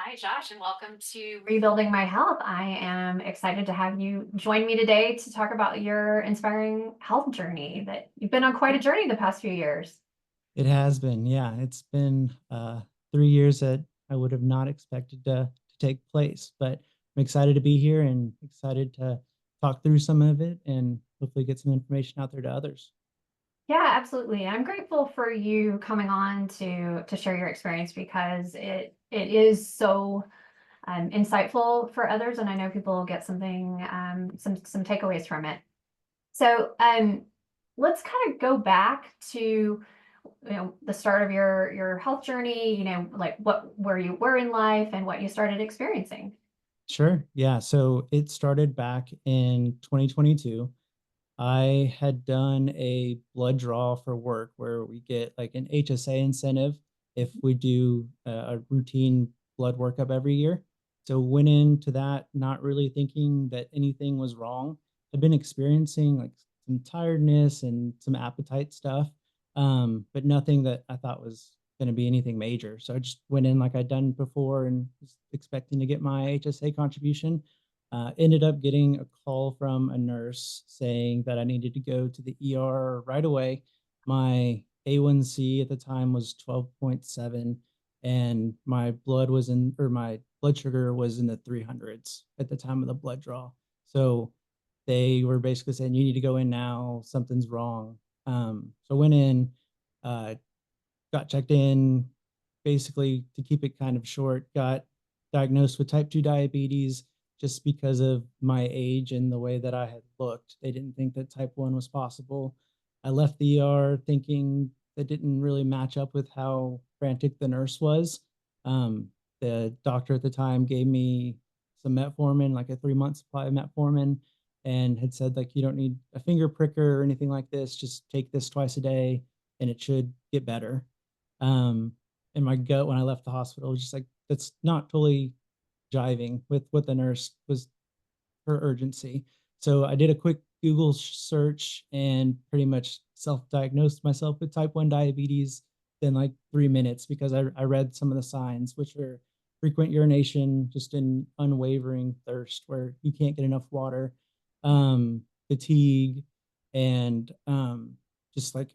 Hi, Josh, and welcome to Rebuilding My Health. I am excited to have you join me today to talk about your inspiring health journey that you've been on quite a journey the past few years. It has been, yeah. It's been 3 years that I would have not expected to take place, but I'm excited to be here and excited to talk through some of it and hopefully get some information out there to others. Yeah, absolutely. I'm grateful for you coming on to share your experience because it is so insightful for others, and I know people will get something some takeaways from it. So let's kind of go back to the start of your health journey, like what where you were in life and what you started experiencing. Sure. Yeah. So it started back in 2022. I had done a blood draw for work where we get like an HSA incentive if we do a routine blood workup every year. So went into that not really thinking that anything was wrong. I'd been experiencing like some tiredness and some appetite stuff, but nothing that I thought was going to be anything major. So I just went in like I'd done before and was expecting to get my HSA contribution. Ended up getting a call from a nurse saying that I needed to go to the ER right away. My A1C at the time was 12.7, and my blood sugar was in the 300s at the time of the blood draw. So they were basically saying, you need to go in now, something's wrong. So I went in, uh, got checked in, basically to keep it kind of short, got diagnosed with type 2 diabetes just because of my age and the way that I had looked. They didn't think that type 1 was possible. I left the ER thinking that didn't really match up with how frantic the nurse was. The doctor at the time gave me some metformin, like a 3-month supply of metformin, and had said, like, you don't need a finger pricker or anything like this. Just take this twice a day and it should get better. Um, and my gut when I left the hospital was just like, that's not totally jiving with what the nurse was her urgency. So I did a quick Google search and pretty much self-diagnosed myself with type 1 diabetes in like 3 minutes because I read some of the signs, which were frequent urination, just an unwavering thirst where you can't get enough water, fatigue, and just like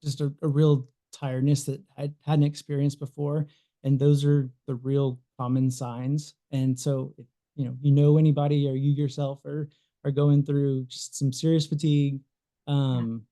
just a real tiredness that I hadn't experienced before. And those are the real common signs. And so, if, anybody or you yourself are going through just some serious fatigue, Yeah. um,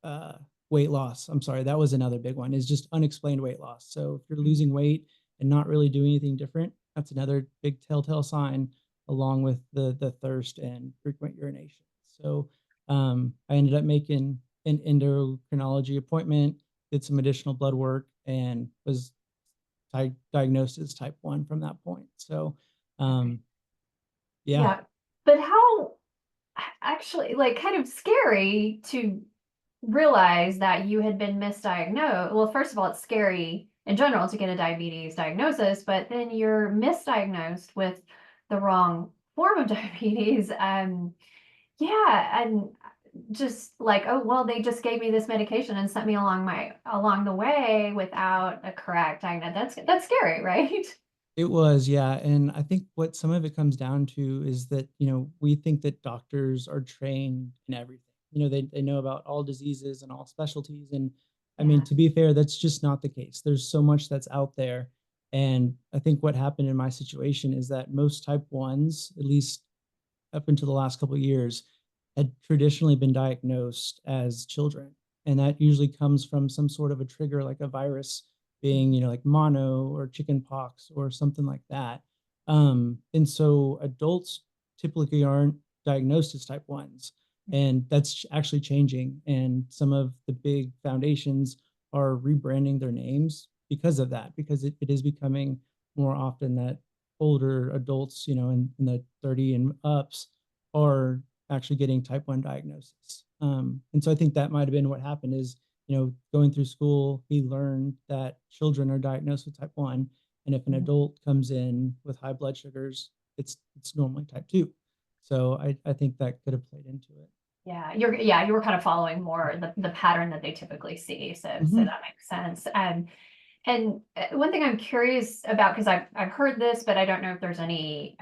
uh, weight loss. I'm sorry, that was another big one is just unexplained weight loss. So if you're Mhm. losing weight and not really doing anything different, that's another big telltale sign along with the thirst and frequent urination. So I ended up making an endocrinology appointment, did some additional blood work, and was diagnosed as type 1 from that point. So Okay. um, yeah. Yeah. But how actually like kind of scary to realize that you had been misdiagnosed. Well, first of all, it's scary in general to get a diabetes diagnosis, but then you're misdiagnosed with the wrong form of diabetes. Yeah, and just like, oh, well, they just gave me this medication and sent me along the way without a correct diagnosis. That's scary, right? It was, yeah, and I think what some of it comes down to is that, we think that doctors are trained in everything. They know about all diseases and all specialties, and, I mean, Yeah. to be fair, that's just not the case. There's so much that's out there, and I think what happened in my situation is that most type 1s, at least up until the last couple of years, had traditionally been diagnosed as children. And that usually comes from some sort of a trigger, like a virus being, like mono or chicken pox or something like that. And so adults typically aren't diagnosed as type 1s. And that's actually changing. And some of the big foundations are rebranding their names because of that, because it is becoming more often that older adults, in the 30 and ups are actually getting type 1 diagnosis. And so I think that might have been what happened is, going through school, we learned that children are diagnosed with type 1. And if an Mhm. adult comes in with high blood sugars, it's normally type 2. So I think that could have played into it. You were kind of following more the pattern that they typically see. So Mhm. that makes sense. And one thing I'm curious about, because I've heard this, but I don't know if there's any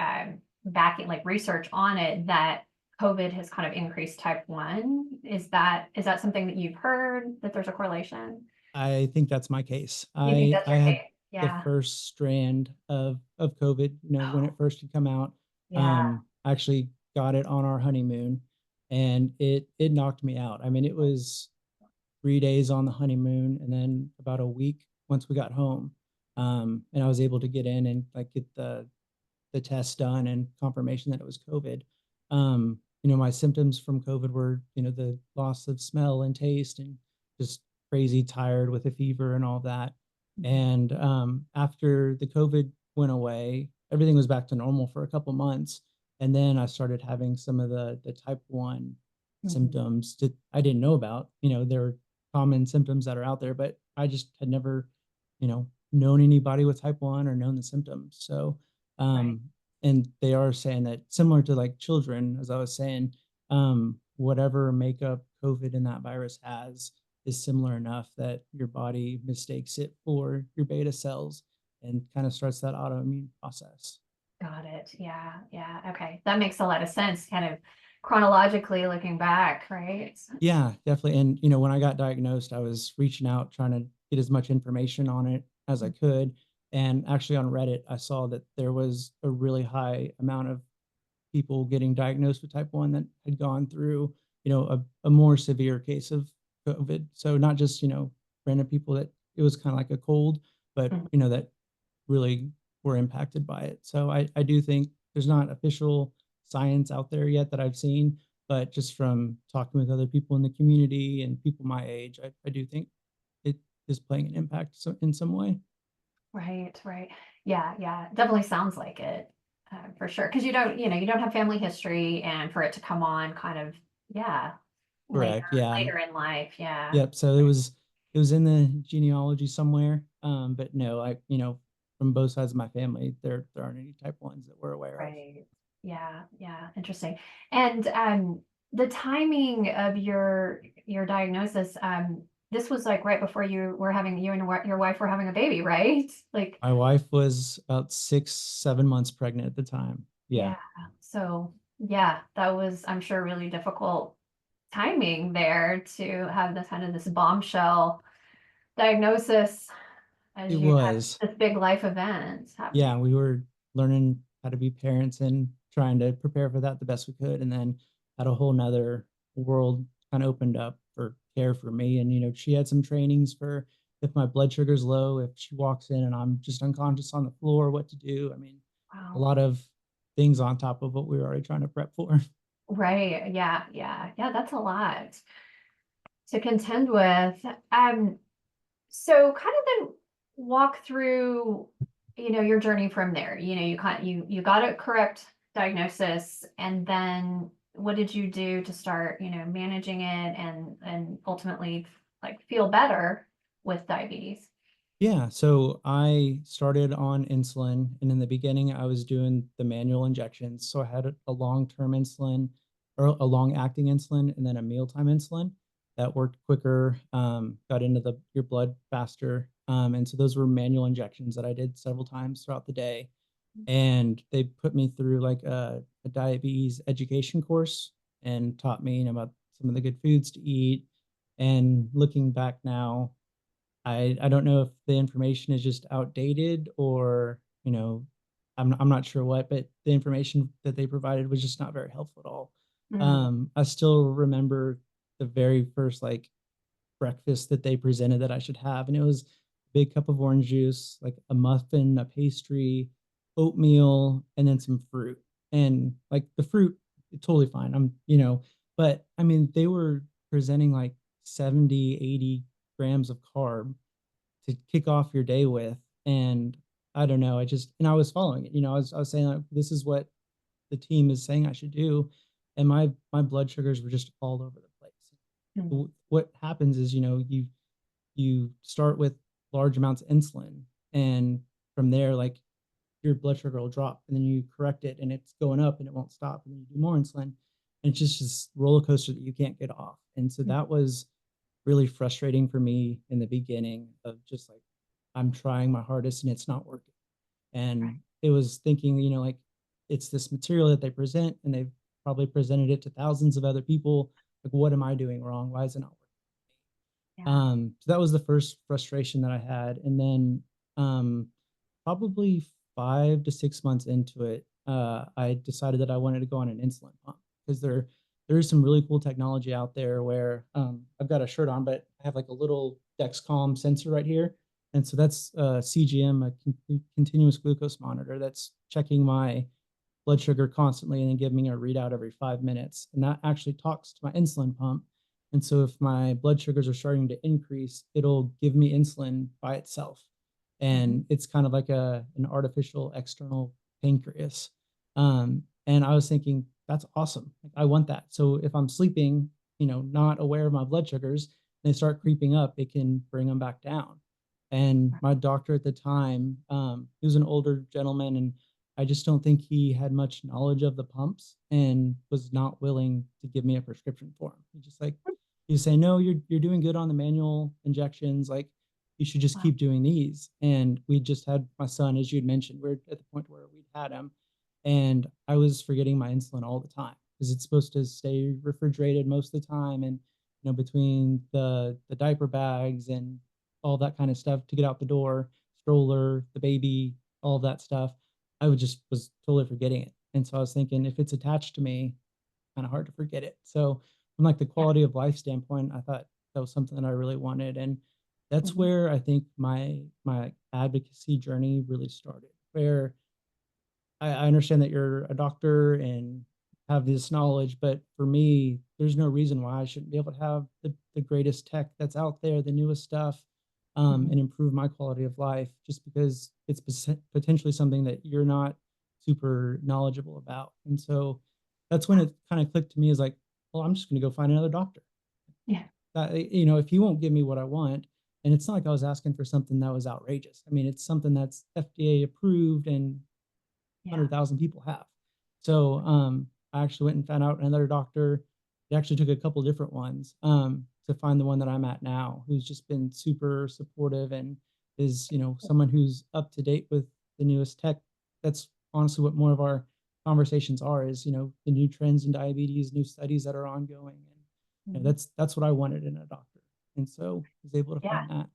backing, like research on it, that COVID has kind of increased type 1. Is that something that you've heard, that there's a correlation? I think that's my case. You think I that's I your had case? the Yeah. first strand of COVID, when Oh, it first had come out. yeah. I actually got it on our honeymoon, and it knocked me out. I mean, it was 3 days on the honeymoon and then about a week once we got home. And I was able to get in and, like, get the test done and confirmation that it was COVID. My symptoms from COVID were, the loss of smell and taste and just crazy tired with a fever and all that. Mhm. And after the COVID went away, everything was back to normal for a couple months. And then I started having some of the type 1 Mhm. symptoms that I didn't know about. There are common symptoms that are out there, but I just had never, known anybody with type 1 or known the symptoms. So Right. um, and they are saying that similar to like children, as I was saying, whatever makeup COVID and that virus has is similar enough that your body mistakes it for your beta cells and kind of starts that autoimmune process. Got it. Yeah. Yeah. Okay. That makes a lot of sense, kind of chronologically looking back, right? Yeah, definitely. And when I got diagnosed, I was reaching out trying to get as much information on it as I could. And actually on Reddit, I saw that there was a really high amount of people getting diagnosed with type 1 that had gone through, a more severe case of COVID. So not just, random people that it was kind of like a cold, but, Mhm. that really were impacted by it. So I do think there's not official science out there yet that I've seen, but just from talking with other people in the community and people my age, I do think it is playing an impact in some way. Right, right. Yeah, yeah. Definitely sounds like it, for sure. Because you don't have family history, and for it to come on kind of, yeah, later, Correct. Yeah. later in life. Yeah. Yep, so it was in the genealogy somewhere, but no, from both sides of my family, there aren't any type 1s that we're aware of. Right. Yeah, yeah. Interesting. And the timing of your diagnosis, this was like right before you and your wife were having a baby, right? Like, My wife was about 6, 7 months pregnant at the time. Yeah, yeah. So yeah, that was, I'm sure, really difficult timing there to have this kind of this bombshell diagnosis as it you had was. this big life event happening. Yeah, we were learning how to be parents and trying to prepare for that the best we could, and then had a whole 'nother world kinda opened up for care for me, and, she had some trainings for if my blood sugar's low, if she walks in and I'm just unconscious on the floor, what to do. I mean, a Wow. lot of things on top of what we were already trying to prep for. Right. Yeah. Yeah. Yeah. That's a lot to contend with. Um, so kind of then walk through, your journey from there. You got a correct diagnosis, and then what did you do to start, managing it and ultimately like feel better with diabetes? Yeah, so I started on insulin, and in the beginning, I was doing the manual injections. So I had a long-term insulin or a long-acting insulin, and then a mealtime insulin that worked quicker, got into your blood faster. And so those were manual injections that I did several times throughout the day. And they put me through like a diabetes education course and taught me, about some of the good foods to eat. And looking back now, I don't know if the information is just outdated or, I'm not sure what, but the information that they provided was just not very helpful at all. Mm, I still remember the very first, like, breakfast that they presented that I should have, and it was a big cup of orange juice, like a muffin, a pastry, oatmeal, and then some fruit. And, like, the fruit, totally fine, but, I mean, they were presenting, like, 70, 80 grams of carb to kick off your day with. And I don't know, I was following it. I was saying, like, this is what the team is saying I should do. And my blood sugars were just all over the place. mm, What happens is, you start with large amounts of insulin, and from there, like, your blood sugar will drop, and then you correct it and it's going up and it won't stop, and then you do more insulin. And it's just this roller coaster that you can't get off. And so mm. that was really frustrating for me in the beginning of just like I'm trying my hardest and it's not working. Right. And it was thinking, like it's this material that they present and they've probably presented it to thousands of other people. Like, what am I doing wrong? Why is it not working? Yeah. So that was the first frustration that I had. And then um, probably 5 to 6 months into it, I decided that I wanted to go on an insulin pump because there is some really cool technology out there where I've got a shirt on, but I have like a little Dexcom sensor right here. And so that's CGM, a continuous glucose monitor that's checking my blood sugar constantly and then give me a readout every 5 minutes. And that actually talks to my insulin pump. And so if my blood sugars are starting to increase, it'll give me insulin by itself. Mhm. And it's kind of like an artificial external pancreas. And I was thinking, that's awesome. I want that. So if I'm sleeping, not aware of my blood sugars, and they start creeping up, it can bring them back down. And Right. my doctor at the time, he was an older gentleman, and I just don't think he had much knowledge of the pumps and was not willing to give me a prescription for them. He just like he was saying, "No, you're doing good on the manual injections. Like you should just Wow. keep doing these." And we just had my son, as you'd mentioned, we're at the point where we'd had him, and I was forgetting my insulin all the time because it's supposed to stay refrigerated most of the time, and between the diaper bags and all that kind of stuff to get out the door, stroller, the baby, all of that stuff I would just was totally forgetting it. And so I was thinking if it's attached to me, kind of hard to forget it. So from like the Yeah. quality of life standpoint, I thought that was something that I really wanted. And that's Mhm. where I think my advocacy journey really started, where I understand that you're a doctor and have this knowledge, but for me, there's no reason why I shouldn't be able to have the greatest tech that's out there, the newest stuff, Mhm. and improve my quality of life just because it's potentially something that you're not super knowledgeable about. And so that's when Yeah. it kind of clicked to me as like, well, I'm just going to go find another doctor. Yeah. If he won't give me what I want, and it's not like I was asking for something that was outrageous. I mean, it's something that's FDA approved and Yeah. 100,000 people have. So I actually went and found out another doctor. It actually took a couple different ones to find the one that I'm at now, who's just been super supportive and is, someone who's up to date with the newest tech. That's honestly what more of our conversations are is, the new trends in diabetes, new studies that are ongoing. And Mhm. that's what I wanted in a doctor. And so I was able to Yeah. find that.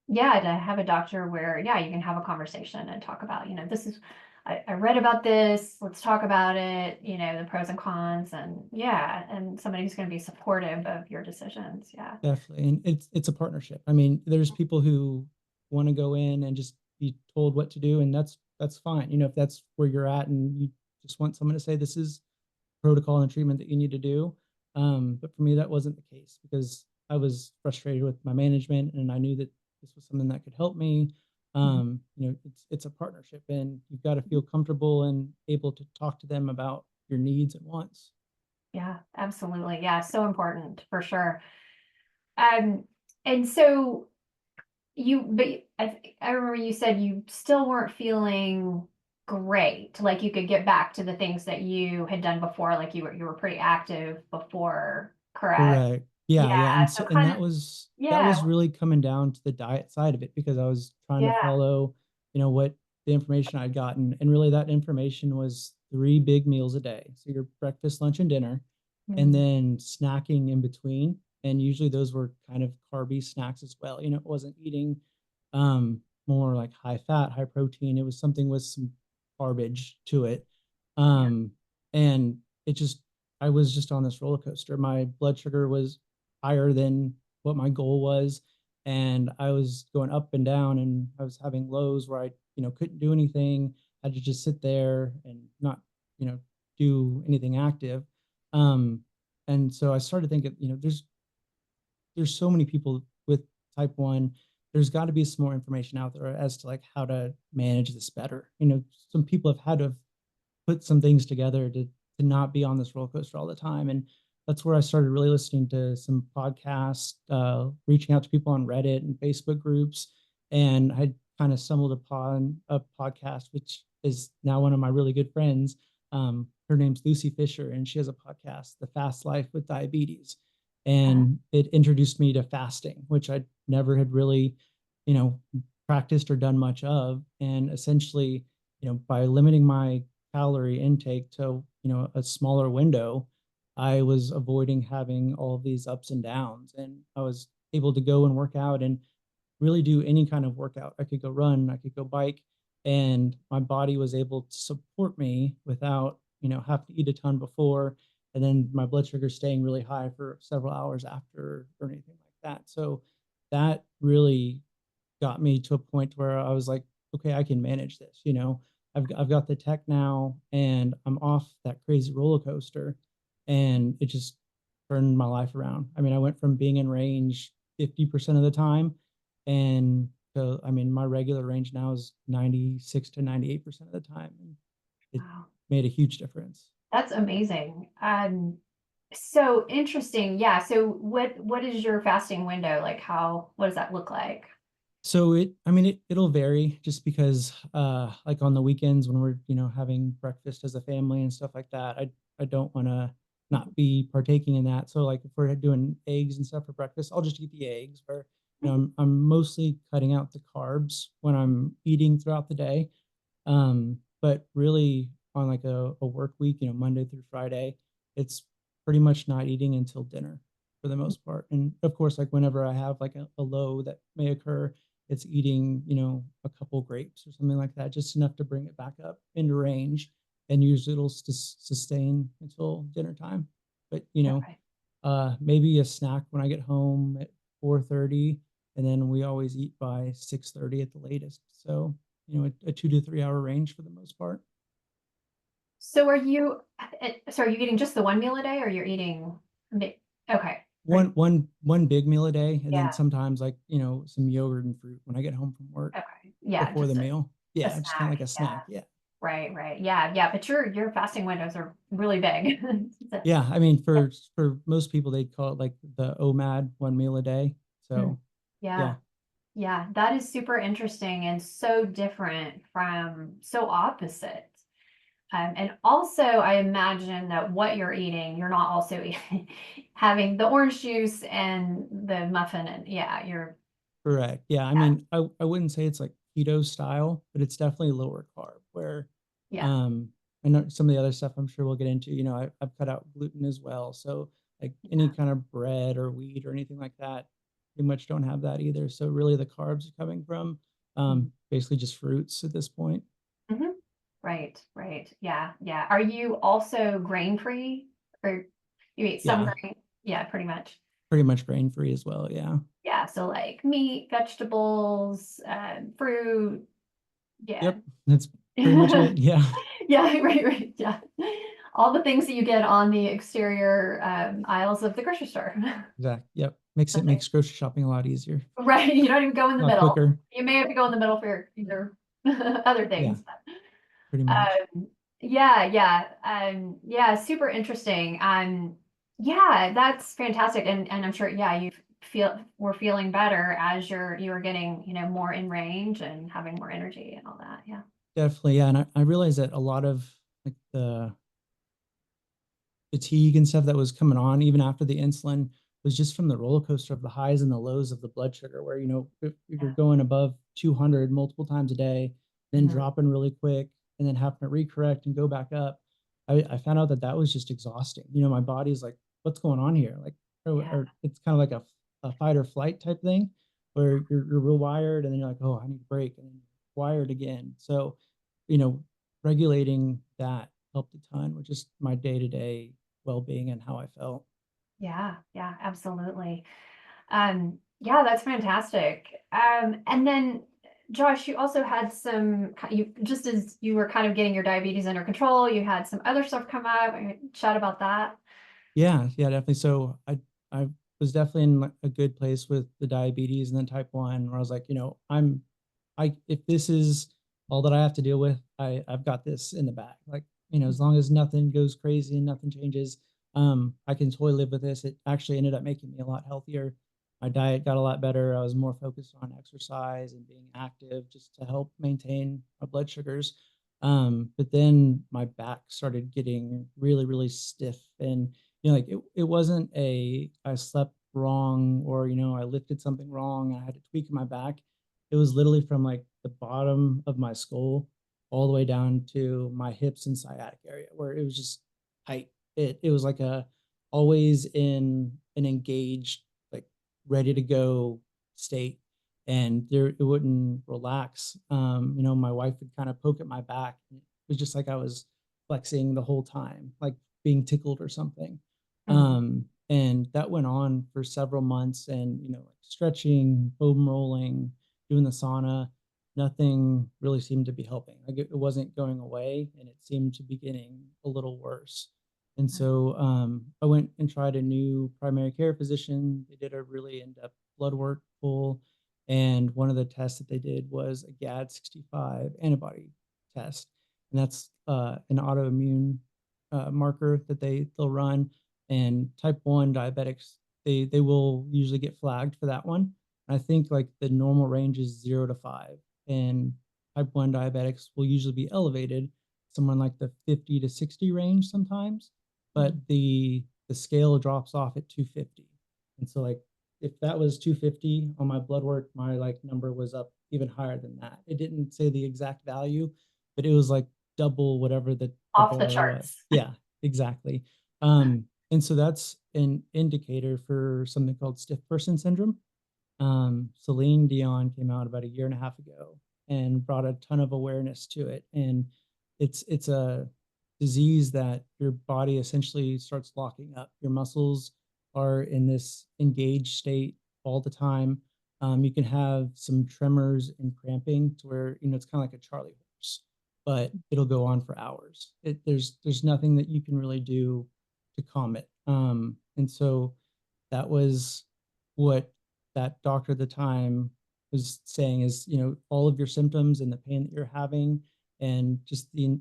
Yeah, to have a doctor where, yeah, you can have a conversation and talk about, this is, I read about this, let's talk about it, the pros and cons, and yeah, and somebody who's going to be supportive of your decisions. Yeah. Definitely, and it's a partnership. I mean, there's people who wanna go in and just be told what to do, and that's fine, if that's where you're at and you just want someone to say, "This is protocol and treatment that you need to do." But for me, that wasn't the case because I was frustrated with my management, and I knew that this was something that could help me. Mhm. It's a partnership, and you've gotta feel comfortable and able to talk to them about your needs and wants. Yeah, absolutely. Yeah, so important for sure. Um, and so but I remember you said you still weren't feeling great. Like you could get back to the things that you had done before. Like you were pretty active before, correct? Correct. Yeah, Yeah. yeah, and So so and kind of, that yeah, was really coming down to the diet side of it because I was trying to yeah. follow, what the information I'd gotten, and really that information was 3 big meals a day. So your breakfast, lunch, and dinner, and Mm, then snacking in between, and usually those were kind of carby snacks as well. It wasn't eating, more like high fat, high protein, it was something with some garbage to it, yeah. um, and it just I was just on this roller coaster. My blood sugar was higher than what my goal was, and I was going up and down, and I was having lows where I, couldn't do anything. I had to just sit there and not, you know, do anything active. Um, and so I started thinking, there's so many people with type 1. There's got to be some more information out there as to like how to manage this better. Some people have had to put some things together to not be on this roller coaster all the time. And that's where I started really listening to some podcasts, reaching out to people on Reddit and Facebook groups. And I kind of stumbled upon a podcast, which is now one of my really good friends. Her name's Lucy Fisher, and she has a podcast, The Fast Life with Diabetes. Uh, And it introduced me to fasting, which I never had really, you know, practiced or done much of. And essentially, by limiting my calorie intake to, a smaller window, I was avoiding having all of these ups and downs. And I was able to go and work out and really do any kind of workout. I could go run, I could go bike, and my body was able to support me without, having to eat a ton before, and then my blood sugar staying really high for several hours after or anything like that. So that really got me to a point where I was like, okay, I can manage this. I've got the tech now, and I'm off that crazy roller coaster, and it just turned my life around. I mean, I went from being in range 50% of the time, and so I mean, my regular range now is 96 to 98% of the time, and it Wow. made a huge difference. That's amazing. So interesting. Yeah. So what is your fasting window? Like what does that look like? So I mean, it'll vary just because, like on the weekends when we're, having breakfast as a family and stuff like that, I don't want to not be partaking in that. So like if we're doing eggs and stuff for breakfast, I'll just eat the eggs. Or, I'm mostly cutting out the carbs when I'm eating throughout the day. But really on like a work week, Monday through Friday, it's pretty much not eating until dinner for the most part. And of course, like whenever I have like a low that may occur, it's eating, a couple grapes or something like that, just enough to bring it back up into range. And usually it'll sustain until dinner time. But, Okay. maybe a snack when I get home at 4:30, and then we always eat by 6:30 at the latest. So, a 2 to 3 hour range for the most part. So are you eating just the one meal a day or you're eating mi- okay. One big meal a day, and then Yeah. sometimes like, some yogurt and fruit when I get home from work Okay. Yeah, before the just meal. a Yeah, just kind of snack. like a Yeah. snack. Yeah. Right, right. Yeah, yeah. But your fasting windows are really big. So- Yeah, I mean, for most people, they'd call it like the OMAD, 1 meal a day. Mm. So, yeah, Yeah. Yeah, that is super interesting and so different so opposite. And also, I imagine that what you're eating, you're not also having the orange juice and the muffin, and yeah, correct. Yeah, I yeah, mean, I wouldn't say it's like keto style, but it's definitely lower carb. Where, yeah, um, I know some of the other stuff I'm sure we'll get into. I've cut out gluten as well, so like any yeah. kind of bread or wheat or anything like that, pretty much don't have that either. So really, the carbs are coming from basically just fruits at this point. Mm-hmm. Right, right. Yeah, yeah. Are you also grain free, or you eat some Yeah, grain? Yeah, pretty much. pretty much grain free as well. Yeah. Yeah, so like meat, vegetables, fruit. Yeah. Yep, that's pretty much it. Yeah, Yeah, right, right. Yeah. All the things that you get on the exterior aisles of the grocery store. exactly. Yep, makes grocery shopping a lot easier, Right. You don't even go in a the lot middle. quicker. You may have to go in the middle for either other Yeah, things. pretty much. Yeah, yeah. Yeah, super interesting. Yeah, that's fantastic. And I'm sure, yeah, we're feeling better as you were getting, more in range and having more energy and all that. Yeah. Definitely, yeah, and I realized that a lot of like the fatigue and stuff that was coming on even after the insulin was just from the roller coaster of the highs and the lows of the blood sugar, where if you're Yeah. going above 200 multiple times a day, then Mhm. dropping really quick, and then having to recorrect and go back up. I found out that that was just exhausting. My body's like, what's going on here? Like, Yeah. or it's kind of like a fight or flight type thing, where you're real wired, and then you're like, oh, I need a break, and then you're wired again. So, you know, regulating that helped a ton with just my day to day well-being and how I felt. Yeah. Yeah, absolutely. Yeah, that's fantastic. And then Josh, you also had you just as you were kind of getting your diabetes under control, you had some other stuff come up. Chat about that. Yeah, yeah, definitely. So I was definitely in like a good place with the diabetes and then type 1, where I was like, I if this is all that I have to deal with, I've got this in the bag. Like, as long as nothing goes crazy and nothing changes, I can totally live with this. It actually ended up making me a lot healthier. My diet got a lot better. I was more focused on exercise and being active just to help maintain my blood sugars. But then my back started getting really, really stiff, and like it wasn't I slept wrong, or I lifted something wrong. I had to tweak my back. it was literally from like the bottom of my skull all the way down to my hips and sciatic area where it was just tight. It was like a always in an engaged, like ready to go state, and there it wouldn't relax. My wife would kind of poke at my back. And it was just like I was flexing the whole time, like being tickled or something. Mm. And that went on for several months, and like stretching, foam rolling, doing the sauna, nothing really seemed to be helping. Like it wasn't going away, and it seemed to be getting a little worse. And so I went and tried a new primary care physician. They did a really in-depth blood work pull, and one of the tests that they did was a GAD65 antibody test, and that's an autoimmune marker that they'll run. And type 1 diabetics, they will usually get flagged for that one. I think like the normal range is 0 to 5, and type 1 diabetics will usually be elevated, somewhere in like the 50 to 60 range sometimes, but Mm. the scale drops off at 250. And so like if that was 250 on my blood work, my like number was up even higher than that. It didn't say the exact value, but it was like double whatever the Off the bar was. charts. Yeah, exactly. And so that's an indicator for something called stiff person syndrome. Celine Dion came out about a year and a half ago and brought a ton of awareness to it. And it's a disease that your body essentially starts locking up. Your muscles are in this engaged state all the time. You can have some tremors and cramping to where it's kind of like a Charlie horse, but it'll go on for hours. There's nothing that you can really do to calm it. And so that was what that doctor at the time was saying is, all of your symptoms and the pain that you're having and just the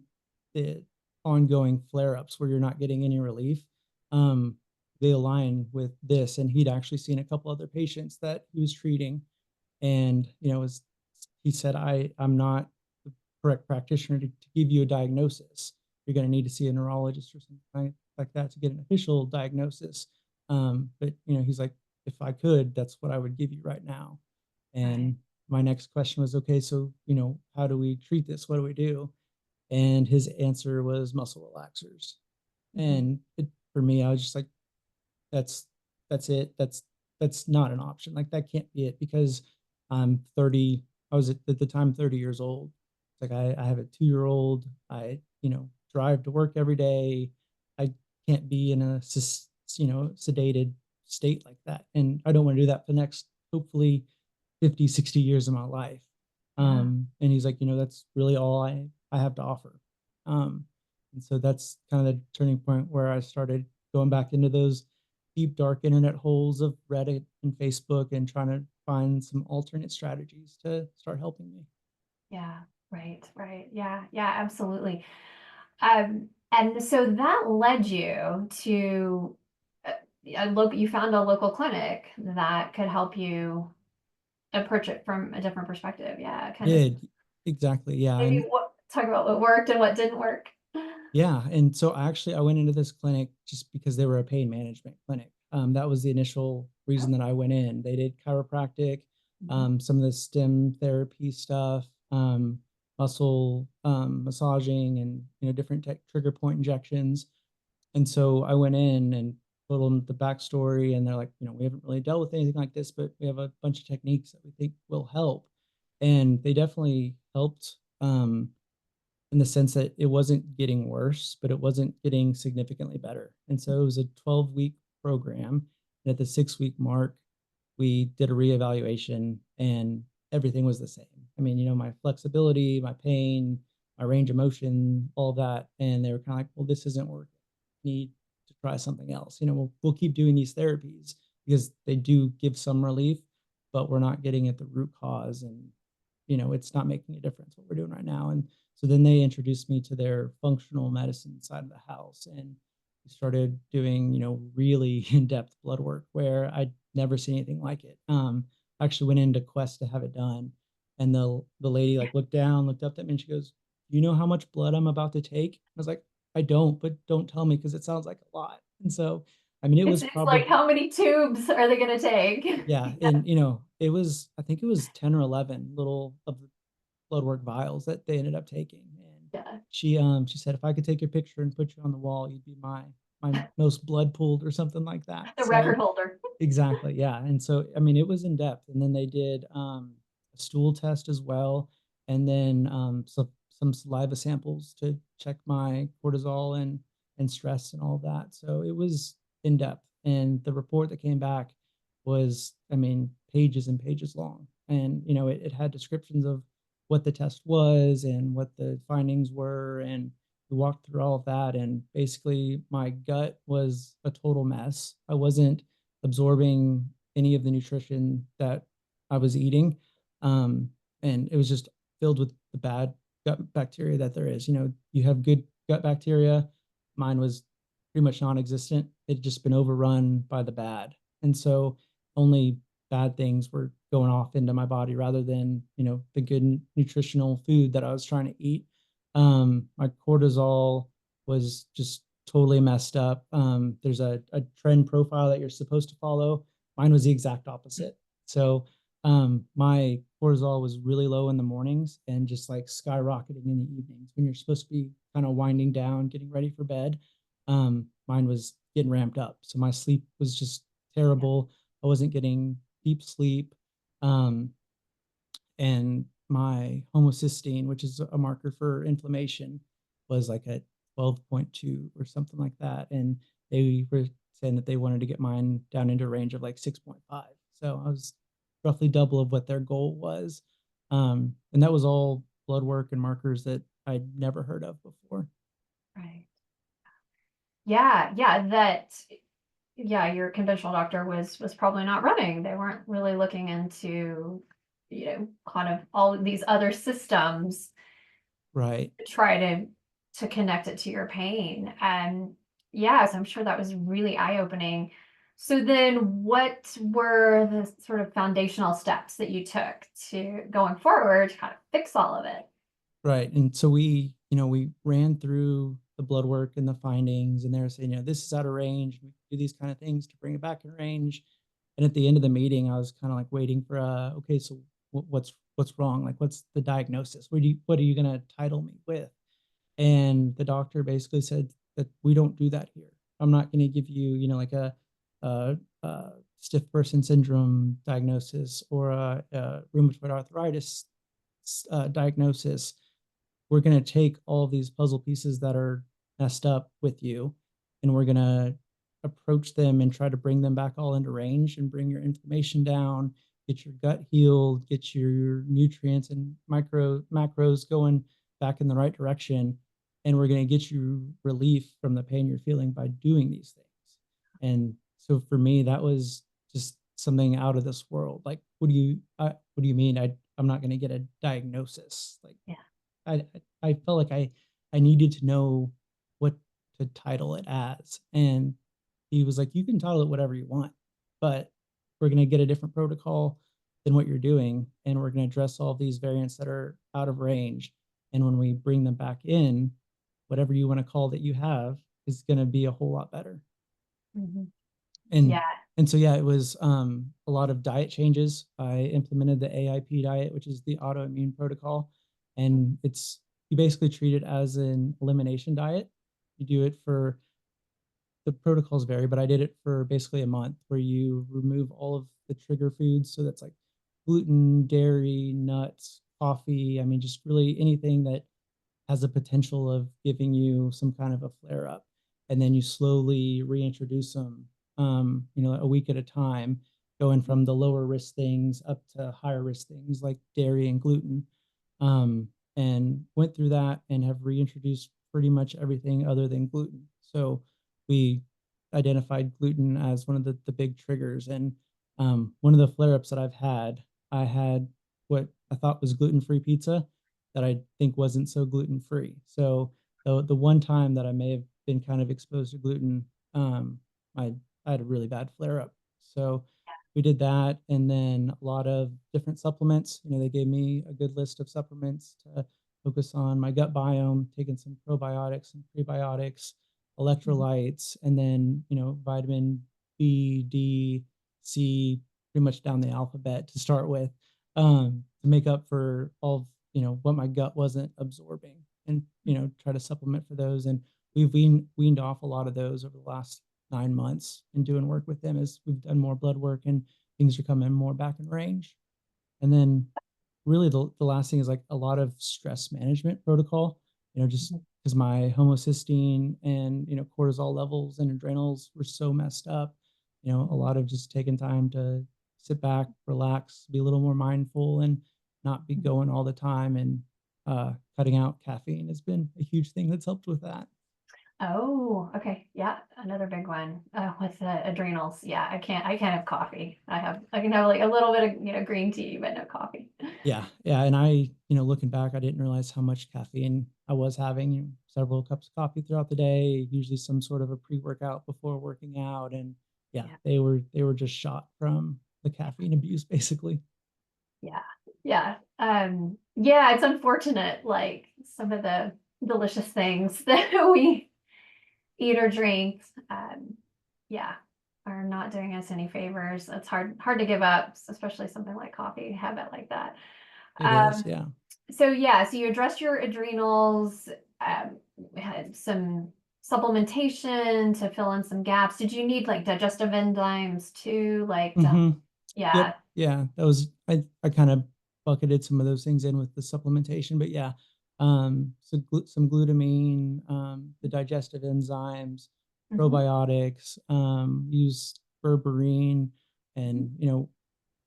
ongoing flare-ups where you're not getting any relief, they align with this. And he'd actually seen a couple other patients that he was treating, and he said, I'm not the correct practitioner to give you a diagnosis. You're going to need to see a neurologist or something like that to get an official diagnosis. But he's like, if I could, that's what I would give you right now. Right. And my next question was, okay, so how do we treat this? What do we do? And his answer was muscle relaxers. Mhm. And for me, I was just like, that's that's it. That's not an option. Like that can't be it because I'm 30. I was at the time 30 years old. It's like I have a 2-year-old. I drive to work every day. I can't be in a sedated state like that, and I don't want to do that for the next hopefully 50, 60 years of my life. Yeah. And he's like, that's really all I have to offer. And so that's kind of the turning point where I started going back into those deep dark internet holes of Reddit and Facebook and trying to find some alternate strategies to start helping me. Yeah. Right. Right. Yeah. Yeah. Absolutely. And so that led you to you found a local clinic that could help you approach it from a different perspective. Yeah. Kind of Did exactly, yeah. maybe And talk about what worked and what didn't work. yeah, and so actually I went into this clinic just because they were a pain management clinic. That was the initial reason Oh. that I went in. They did chiropractic, Mhm. some of the stem therapy stuff, muscle massaging, and different trigger point injections. And so I went in and told them the backstory, and they're like, we haven't really dealt with anything like this, but we have a bunch of techniques that we think will help. And they definitely helped. In the sense that it wasn't getting worse, but it wasn't getting significantly better. And so it was a 12-week program. And at the 6-week mark, we did a reevaluation, and everything was the same. I mean, my flexibility, my pain, my range of motion, all that. And they were kind of like, well, this isn't working. Need to try something else. We'll keep doing these therapies because they do give some relief, but we're not getting at the root cause. And it's not making a difference what we're doing right now. And so then they introduced me to their functional medicine side of the house, and we started doing, really in-depth blood work where I'd never seen anything like it. I actually went into Quest to have it done, and the lady like looked down, looked up at me, and she goes, "You know how much blood I'm about to take?" I was like, "I don't, but don't tell me because it sounds like a lot." And so I mean, it was It's like, probably how many tubes are they gonna take? yeah, and, it was I think it was 10 or 11 little of the blood work vials that they ended up taking, and Yeah, she said, "If I could take your picture and put you on the wall, you'd be my most blood pooled," or something like that, the record holder. exactly, yeah, and so, I mean, it was in depth, and then they did, a stool test as well, and then, some saliva samples to check my cortisol and stress and all that, so it was in depth, and the report that came back was, I mean, pages and pages long, and, it had descriptions of what the test was and what the findings were, and we walked through all of that, and basically, my gut was a total mess. I wasn't absorbing any of the nutrition that I was eating. Um, and it was just filled with the bad gut bacteria that there is. You have good gut bacteria. Mine was pretty much non-existent. It'd just been overrun by the bad. And so only bad things were going off into my body rather than, the good nutritional food that I was trying to eat. My cortisol was just totally messed up. There's a trend profile that you're supposed to follow. Mine was the exact opposite. So my cortisol was really low in the mornings and just like skyrocketing in the evenings when you're supposed to be kind of winding down, getting ready for bed. Mine was getting ramped up. So my sleep was just Yeah, terrible. I wasn't getting deep sleep. Um, and my homocysteine, which is a marker for inflammation, was like at 12.2 or something like that. And they were saying that they wanted to get mine down into a range of like 6.5. So I was roughly double of what their goal was. And that was all blood work and markers that I'd never heard of before. right. Yeah, yeah, yeah, your conventional doctor was probably not running. They weren't really looking into, kind of all of these other systems Right. to try to connect it to your pain. And yes, I'm sure that was really eye-opening. So then what were the sort of foundational steps that you took to going forward to kind of fix all of it? Right. And so we ran through the blood work and the findings, and they were saying, this is out of range. We do these kind of things to bring it back in range. And at the end of the meeting, I was kind of like waiting for okay, so what's wrong? Like, what's the diagnosis? What are you going to title me with? And the doctor basically said that we don't do that here. I'm not going to give you, like a stiff person syndrome diagnosis or a rheumatoid arthritis diagnosis. We're going to take all of these puzzle pieces that are messed up with you, and we're going to approach them and try to bring them back all into range and bring your inflammation down, get your gut healed, get your nutrients and macros going back in the right direction, and we're going to get you relief from the pain you're feeling by doing these things. And so for me, that was just something out of this world. Like, what do you mean I'm not going to get a diagnosis? Like, Yeah. I I felt like I needed to know what to title it as, and he was like, "You can title it whatever you want, but we're gonna get a different protocol than what you're doing, and we're gonna address all these variants that are out of range, and when we bring them back in, whatever you wanna call that you have is gonna be a whole lot better." Mhm. And Yeah. and so, yeah, it was, a lot of diet changes. I implemented the AIP diet, which is the autoimmune protocol, and you basically treat it as an elimination diet. You do it for the protocols vary, but I did it for basically a month where you remove all of the trigger foods. So that's like gluten, dairy, nuts, coffee. I mean, just really anything that has the potential of giving you some kind of a flare up. And then you slowly reintroduce them, a week at a time, going from the lower risk things up to higher risk things like dairy and gluten. And went through that and have reintroduced pretty much everything other than gluten. So we identified gluten as one of the big triggers. And one of the flare ups that I had what I thought was gluten free pizza that I think wasn't so gluten free. So the one time that I may have been kind of exposed to gluten, I I had a really bad flare up. So we did that, and then a lot of different supplements. They gave me a good list of supplements to focus on my gut biome, taking some probiotics and prebiotics, Mhm. electrolytes, and then, vitamin B, D, C, pretty much down the alphabet to start with, to make up for all of, what my gut wasn't absorbing, and, try to supplement for those. And we've weaned off a lot of those over the last 9 months and doing work with them as we've done more blood work and things are coming more back in range. And then really the last thing is like a lot of stress management protocol, just Mhm. because my homocysteine and, cortisol levels and adrenals were so messed up, a Mhm. lot of just taking time to sit back, relax, be a little more mindful and not be Mhm. going all the time. And cutting out caffeine has been a huge thing that's helped with that. Oh, okay. Yeah, another big one with the adrenals. Yeah, I can't have coffee. I can have like a little bit of, green tea, but no coffee. Yeah, yeah, and I, looking back, I didn't realize how much caffeine I was having, several cups of coffee throughout the day, usually some sort of a pre-workout before working out, and yeah, Yeah. they were just shot from the caffeine abuse, basically. Yeah. Yeah. Yeah, it's unfortunate, like some of the delicious things that we eat or drink, yeah, are not doing us any favors. It's hard to give up, especially something like coffee, have it like that. It is, Um, yeah. so yeah, so you addressed your adrenals, had some supplementation to fill in some gaps. Did you need like digestive enzymes too? Like to, Mhm. yeah. Yep, yeah, that was I kind of bucketed some of those things in with the supplementation, but yeah, so some glutamine, the digestive enzymes, Mhm. probiotics, used berberine, Mhm. and,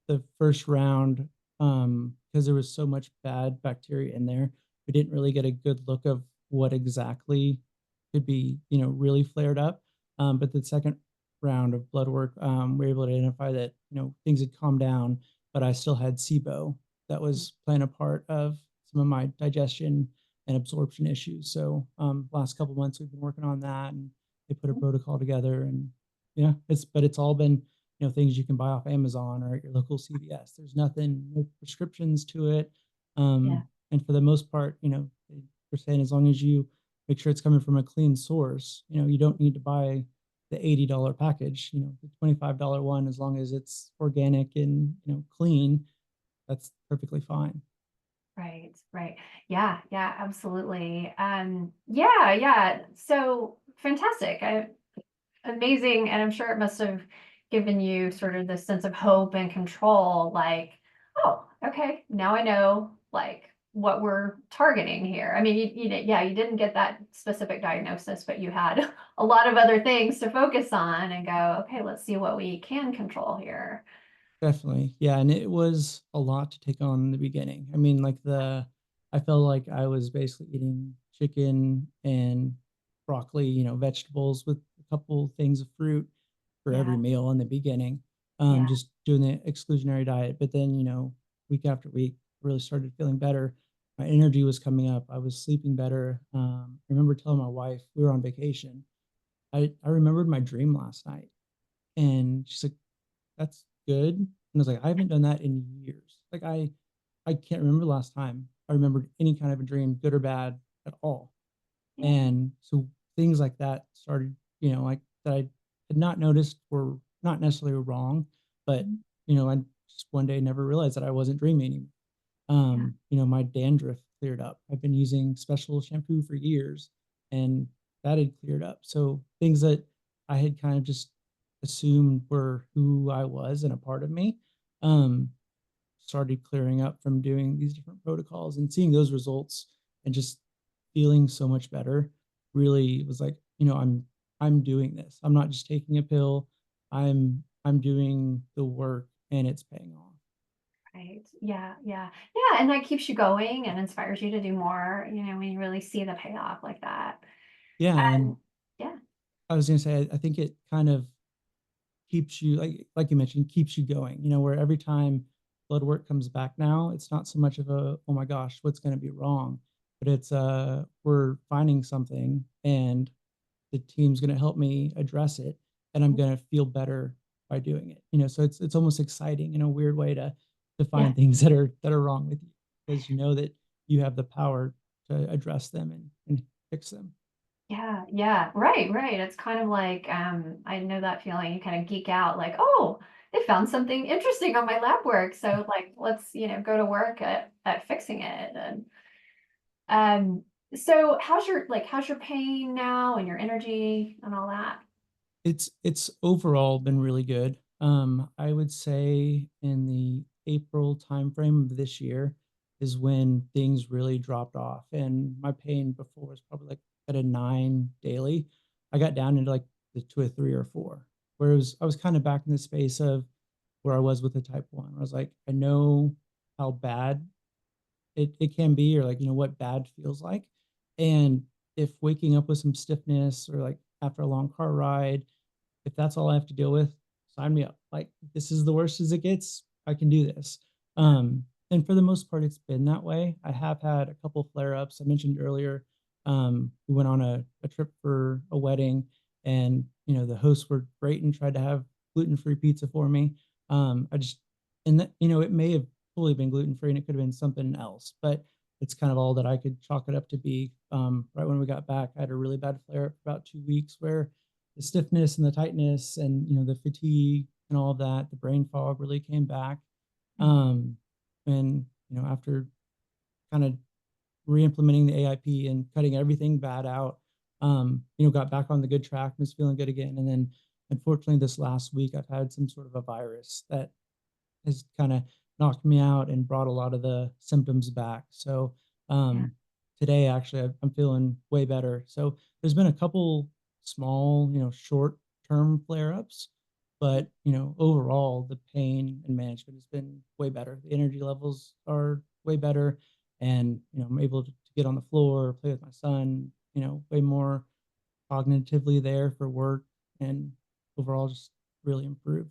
the first round, because there was so much bad bacteria in there, we didn't really get a good look of what exactly could be, really flared up. But the second round of blood work, we were able to identify that, things had calmed down, but I still had SIBO that was playing a part of some of my digestion and absorption issues. So, last couple months we've been working on that, and they put a Mhm. protocol together, and yeah, it's all been, things you can buy off Amazon or at your local CVS. There's nothing, no prescriptions to it. Yeah. And for the most part, they're saying as long as you make sure it's coming from a clean source, you don't need to buy the $80 package, the $25 one, as long as it's organic and, clean, that's perfectly fine. Right, right. Yeah, yeah, absolutely. Yeah, yeah. So fantastic. Amazing. And I'm sure it must have given you sort of this sense of hope and control, like, oh, okay, now I know like what we're targeting here. I mean, yeah, you didn't get that specific diagnosis, but you had a lot of other things to focus on and go, okay, let's see what we can control here. Definitely. Yeah, and it was a lot to take on in the beginning. I mean, like I felt like I was basically eating chicken and broccoli, vegetables with a couple things of fruit for every Yeah, meal in the beginning. yeah. Just doing the exclusionary diet. But then, week after week, really started feeling better. My energy was coming up. I was sleeping better. I remember telling my wife we were on vacation. I remembered my dream last night, and she's like, that's good. And I was like, I haven't done that in years. Like I can't remember the last time I remembered any kind of a dream, good or bad, at all. Yeah. And so things like that started, like that I had not noticed were not necessarily wrong, but Mhm. I just one day never realized that I wasn't dreaming anymore. Yeah. My dandruff cleared up. I've been using special shampoo for years, and that had cleared up. So things that I had kind of just assumed were who I was and a part of me, um, started clearing up from doing these different protocols and seeing those results and just feeling so much better. Really was like, I'm doing this. I'm not just taking a pill. I'm doing the work and it's paying off. Right. Yeah, yeah. Yeah, and that keeps you going and inspires you to do more, when you really see the payoff like that. Yeah, And and yeah, I was gonna say, I think it kind of keeps you like you mentioned, keeps you going, where every time blood work comes back now, it's not so much of a, "Oh my gosh, what's gonna be wrong?" But it's, we're finding something and the team's gonna help me address it, and I'm gonna feel better by doing it, so it's almost exciting in a weird way to yeah, find things that are wrong with you because you know that you have the power to address them and fix them. Yeah, yeah, right, right. It's kind of like, I know that feeling. You kind of geek out, like, oh, they found something interesting on my lab work. So like, let's, go to work at fixing it. And um, so how's your pain now and your energy and all that? It's overall been really good. I would say in the April timeframe of this year is when things really dropped off, and my pain before was probably like at a 9 daily. I got down into like to a 3 or 4, whereas I was kind of back in the space of where I was with the type 1. I was like, I know how bad it can be, or like, what bad feels like. And if waking up with some stiffness, or like after a long car ride, if that's all I have to deal with, sign me up. Like, this is the worst as it gets. I can do this. Yeah, And for the most part, it's been that way. I have had a couple flare ups. I mentioned earlier, we went on a trip for a wedding, and the hosts were great and tried to have gluten free pizza for me. I just, and that, it may have fully been gluten free and it could have been something else, but it's kind of all that I could chalk it up to be. Right when we got back, I had a really bad flare up for about 2 weeks where the stiffness and the tightness and the fatigue and all of that, the brain fog really came back. mhm, um and after kind of re-implementing the AIP and cutting everything bad out, got back on the good track and was feeling good again. And then unfortunately this last week I've had some sort of a virus that has kind of knocked me out and brought a lot of the symptoms back. So yeah, um, today, actually, I'm feeling way better. So there's been a couple small, short term flare ups, but overall, the pain and management has been way better. The energy levels are way better, and I'm able to get on the floor, play with my son. Way more cognitively there for work, and overall, just really improved.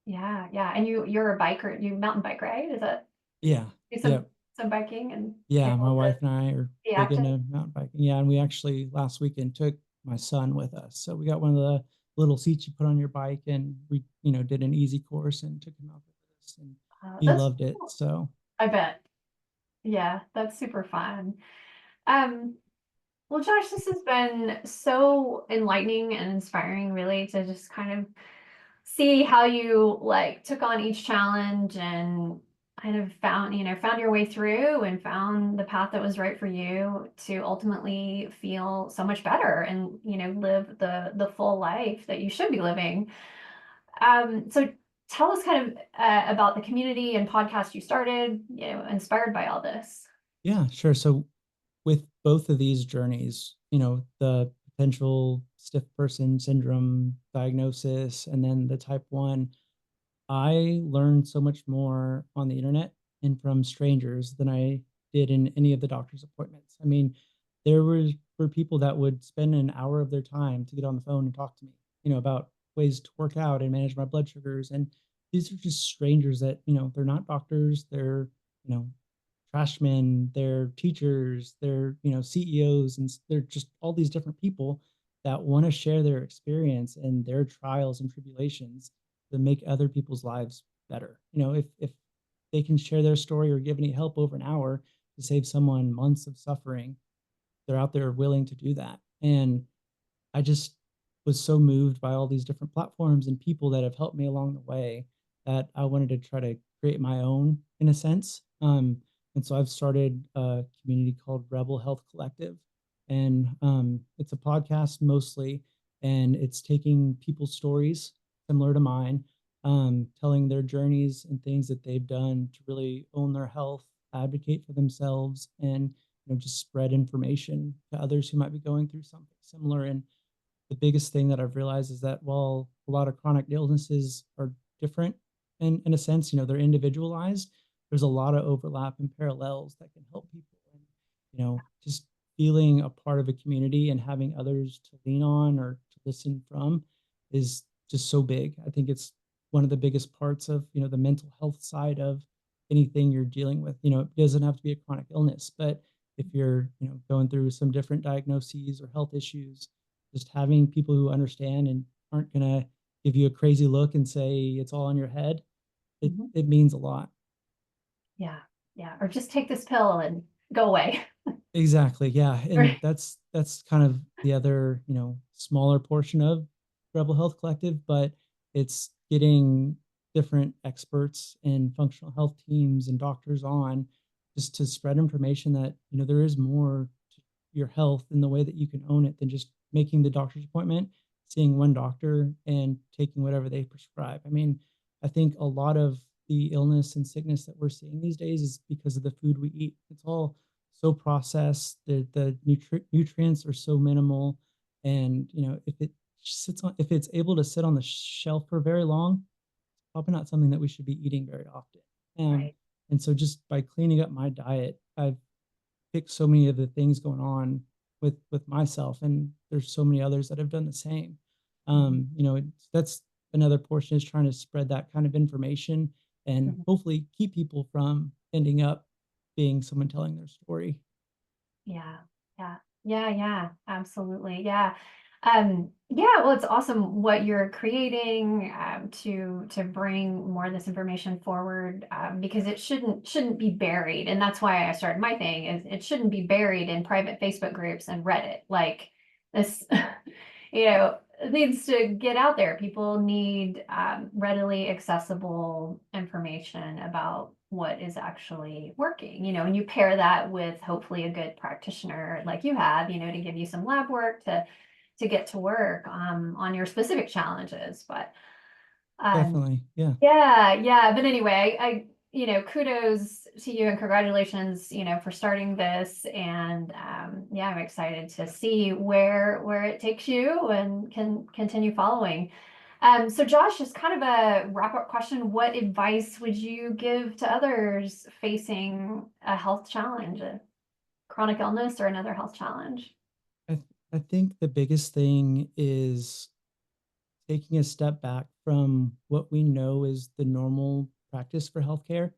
yeah, yeah. And you're a biker, you mountain bike, right? Is that Yeah. do Yeah. some biking and Yeah, my able to wife and I are be big active? into mountain biking. Yeah, and we actually last weekend took my son with us. So we got one of the little seats you put on your bike, and we, did an easy course and took him out with us, and he That's loved it. cool. So I bet. Yeah, that's super fun. Um, well, Josh, this has been so enlightening and inspiring, really, to just kind of see how you like took on each challenge and kind of found your way through and found the path that was right for you to ultimately feel so much better and, live the full life that you should be living. So tell us kind of about the community and podcast you started, inspired by all this. yeah, sure. So with both of these journeys, the potential stiff person syndrome diagnosis and then the type 1, I learned so much more on the internet and from strangers than I did in any of the doctor's appointments. I mean, there were people that would spend an hour of their time to get on the phone and talk to me, about ways to work out and manage my blood sugars. And these are just strangers that, they're not doctors, they're, you know, trashmen, they're teachers, they're, CEOs, and they're just all these different people that want to share their experience and their trials and tribulations to make other people's lives better. If they can share their story or give any help over an hour to save someone months of suffering, they're out there willing to do that. And I just was so moved by all these different platforms and people that have helped me along the way that I wanted to try to create my own in a sense. And so I've started a community called Rebel Health Collective, and it's a podcast mostly, and it's taking people's stories similar to mine, telling their journeys and things that they've done to really own their health, advocate for themselves, and just spread information to others who might be going through something similar. And the biggest thing that I've realized is that while a lot of chronic illnesses are different in a sense, they're individualized, there's a lot of overlap and parallels that can help people. And, just feeling a part of a community and having others to lean on or to listen from is just so big. I think it's one of the biggest parts of, the mental health side of anything you're dealing with. It doesn't have to be a chronic illness, but if you're, going through some different diagnoses or health issues, just having people who understand and aren't gonna give you a crazy look and say it's all in your head, it Mhm. it means a lot. Yeah, yeah. Or just take this pill and go away. Exactly, yeah, and Right. that's kind of the other, smaller portion of Rebel Health Collective, but it's getting different experts and functional health teams and doctors on just to spread information that, there is more to your health in the way that you can own it than just making the doctor's appointment, seeing one doctor and taking whatever they prescribe. I mean, I think a lot of the illness and sickness that we're seeing these days is because of the food we eat. It's all so processed. The nutrients are so minimal, and if it's able to sit on the shelf for very long, it's probably not something that we should be eating very often. Um, Right. and so just by cleaning up my diet, I've fixed so many of the things going on with myself, and there's so many others that have done the same. Mhm. That's another portion is trying to spread that kind of information and Mhm. hopefully keep people from ending up being someone telling their story. Yeah. Yeah. Yeah, yeah, absolutely. Yeah. Yeah, well, it's awesome what you're creating to bring more of this information forward because it shouldn't be buried. And that's why I started my thing is it shouldn't be buried in private Facebook groups and Reddit. Like this, it needs to get out there. People need readily accessible information about what is actually working, and you pair that with hopefully a good practitioner like you have, to give you some lab work to get to work on your specific challenges. But um, Definitely. Yeah. yeah, yeah. But anyway, kudos to you and congratulations, for starting this. And yeah, I'm excited to see where it takes you and can continue following. So Josh, just kind of a wrap-up question. What advice would you give to others facing a health challenge, a chronic illness or another health challenge? I think the biggest thing is taking a step back from what we know is the normal practice for healthcare.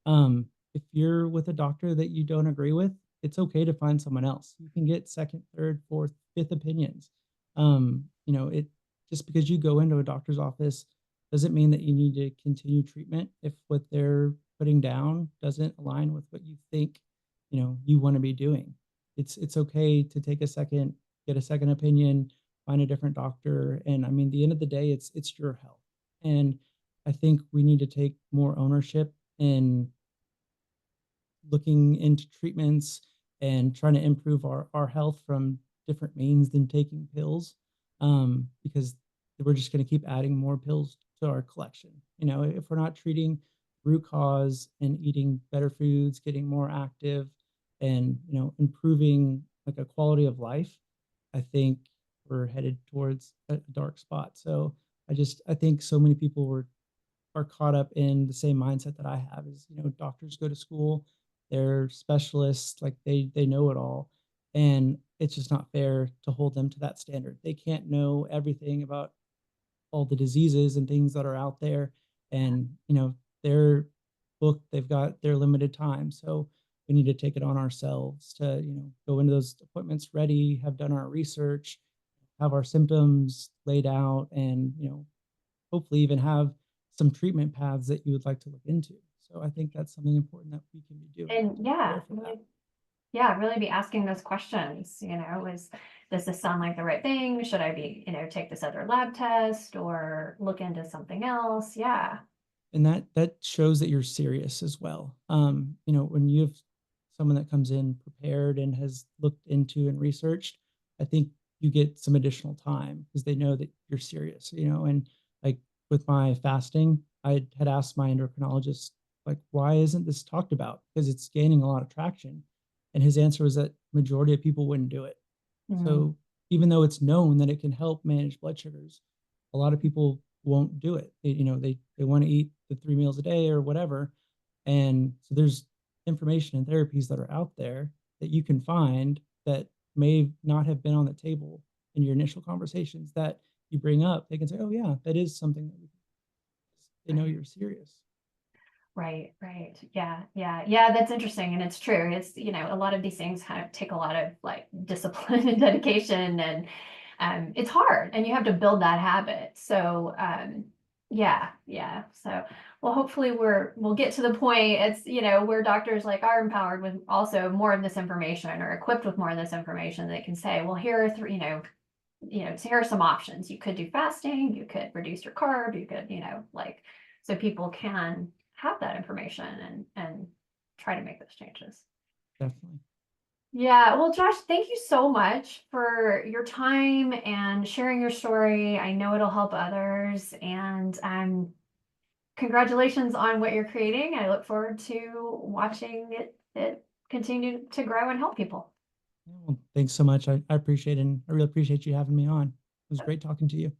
If you're with a doctor that you don't agree with, it's okay to find someone else. You can get second, third, fourth, fifth opinions. It just because you go into a doctor's office doesn't mean that you need to continue treatment if what they're putting down doesn't align with what you think, you want to be doing. It's okay to take a second, get a second opinion, find a different doctor. And I mean, the end of the day, it's your health. And I think we need to take more ownership in looking into treatments and trying to improve our health from different means than taking pills. Because we're just going to keep adding more pills to our collection. If we're not treating root cause and eating better foods, getting more active, and improving like a quality of life, I think we're headed towards a dark spot. So I think so many people are caught up in the same mindset that I have is, doctors go to school, they're specialists, like they know it all. And it's just not fair to hold them to that standard. They can't know everything about all the diseases and things that are out there. And, they're booked, they've got their limited time. So we need to take it on ourselves to, go into those appointments ready, have done our research, have our symptoms laid out, and, hopefully even have some treatment paths that you would like to look into. So I think that's something important that we can be doing And to yeah, prepare for that. yeah, really be asking those questions, does this sound like the right thing? Should I be, take this other lab test or look into something else? Yeah. And that shows that you're serious as well. When you have someone that comes in prepared and has looked into and researched, I think you get some additional time because they know that you're serious, and like with my fasting, I had asked my endocrinologist, like, why isn't this talked about? Because it's gaining a lot of traction. And his answer was that majority of people wouldn't do it. Mhm. So even though it's known that it can help manage blood sugars, a lot of people won't do it. They want to eat the 3 meals a day or whatever. And so there's information and therapies that are out there that you can find that may not have been on the table in your initial conversations that you bring up. They can say, "Oh yeah, that is something that they know Right. you're serious." Right, right. Yeah, yeah, yeah, that's interesting. And it's true. It's, a lot of these things kind of take a lot of like discipline and dedication and it's hard and you have to build that habit. So Yeah, yeah. So, well, hopefully we'll get to the point it's, where doctors like are empowered with also more of this information or equipped with more of this information. They can say, well, here are three, so here are some options. You could do fasting, you could reduce your carb, you could, like, so people can have that information and try to make those changes. Definitely. Yeah, well, Josh, thank you so much for your time and sharing your story. I know it'll help others, and congratulations on what you're creating. I look forward to watching it continue to grow and help people. Yeah, well, thanks so much. I appreciate it. And I really appreciate you having me on. It was great talking to you.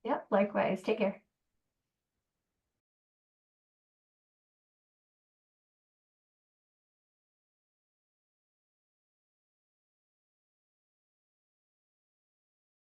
Yep, likewise. Take care.